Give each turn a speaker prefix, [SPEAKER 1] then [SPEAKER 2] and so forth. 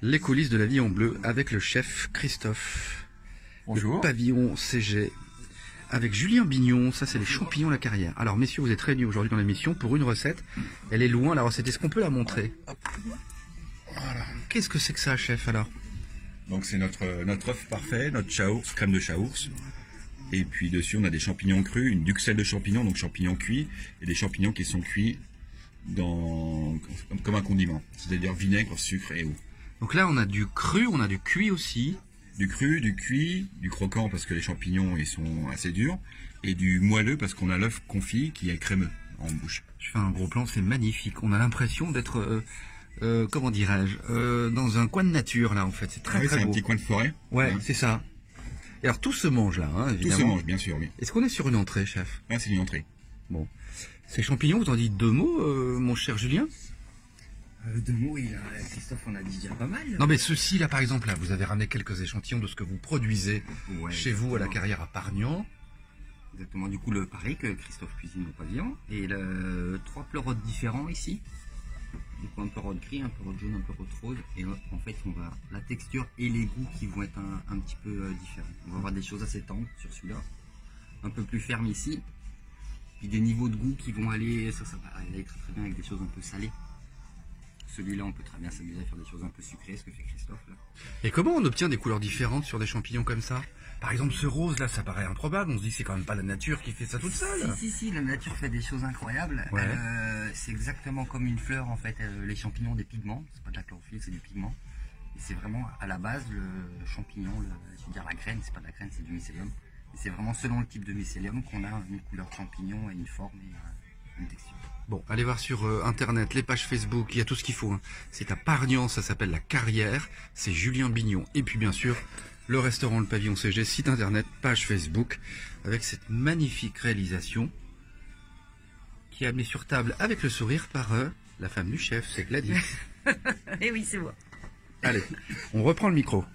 [SPEAKER 1] Les coulisses de la vie en bleu avec le chef Christophe.
[SPEAKER 2] Bonjour.
[SPEAKER 1] Le pavillon CG avec Julien Bignon. Ça, c'est les champignons à la carrière. Alors, messieurs, vous êtes réunis aujourd'hui dans l'émission pour une recette. Elle est loin, la recette. Est-ce qu'on peut la montrer?
[SPEAKER 2] Voilà.
[SPEAKER 1] Qu'est-ce que c'est que ça, chef, alors?
[SPEAKER 2] Donc c'est notre œuf parfait, notre chaours, crème de chaours. Et puis dessus on a des champignons crus, une duxelle de champignons, donc champignons cuits, et des champignons qui sont cuits comme un condiment, c'est-à-dire vinaigre, sucre et eau.
[SPEAKER 1] Donc là, on a du cru, on a du cuit aussi.
[SPEAKER 2] Du cru, du cuit, du croquant parce que les champignons ils sont assez durs, et du moelleux parce qu'on a l'œuf confit qui est crémeux en bouche.
[SPEAKER 1] Je fais un gros plan, c'est magnifique. On a l'impression d'être, comment dirais-je, dans un coin de nature, là, en fait. C'est très,
[SPEAKER 2] Oui,
[SPEAKER 1] très
[SPEAKER 2] c'est un
[SPEAKER 1] beau.
[SPEAKER 2] petit coin de forêt.
[SPEAKER 1] Ouais,
[SPEAKER 2] Hein.
[SPEAKER 1] c'est ça. Et alors, tout se mange, là, hein,
[SPEAKER 2] Tout
[SPEAKER 1] évidemment.
[SPEAKER 2] se mange, bien sûr, oui.
[SPEAKER 1] Est-ce qu'on est sur une entrée, chef?
[SPEAKER 2] Là c'est une entrée.
[SPEAKER 1] Bon. Ces champignons, vous en dites deux mots, mon cher Julien?
[SPEAKER 3] Deux mots, Christophe en a dit déjà pas mal.
[SPEAKER 1] Non, mais ceci, là, par exemple, là, vous avez ramené quelques échantillons de ce que vous produisez
[SPEAKER 3] Ouais,
[SPEAKER 1] chez vous à la
[SPEAKER 3] exactement.
[SPEAKER 1] carrière à Pargnan.
[SPEAKER 3] Exactement, du coup, le pareil que Christophe cuisine au pavillon. Et trois pleurotes différents ici. Donc un pleurote gris, un pleurote jaune, un pleurote rose. Et en fait, on va la texture et les goûts qui vont être un petit peu différents. On va avoir des choses assez tendres sur celui-là. Un peu plus ferme ici. Puis des niveaux de goût qui vont aller, ça va aller très bien avec des choses un peu salées. Celui-là, on peut très bien s'amuser à faire des choses un peu sucrées, ce que fait Christophe là.
[SPEAKER 1] Et comment on obtient des couleurs différentes sur des champignons comme ça? Par exemple, ce rose, là, ça paraît improbable. On se dit que c'est quand même pas la nature qui fait ça toute seule.
[SPEAKER 3] Si, la nature fait des choses incroyables.
[SPEAKER 1] Ouais.
[SPEAKER 3] C'est exactement comme une fleur en fait. Les champignons ont des pigments, c'est pas de la chlorophylle, c'est du pigment. Et c'est vraiment à la base le champignon, je veux dire la graine, c'est pas de la graine, c'est du mycélium. Et c'est vraiment selon le type de mycélium qu'on a une couleur champignon et une forme et une texture.
[SPEAKER 1] Bon, allez voir sur internet, les pages Facebook, il y a tout ce qu'il faut. Hein. C'est à Pargnan, ça s'appelle La Carrière, c'est Julien Bignon. Et puis bien sûr, le restaurant Le Pavillon CG, site internet, page Facebook, avec cette magnifique réalisation qui est amenée sur table avec le sourire par la femme du chef, c'est Gladys.
[SPEAKER 4] Eh oui, c'est moi.
[SPEAKER 1] Allez, on reprend le micro.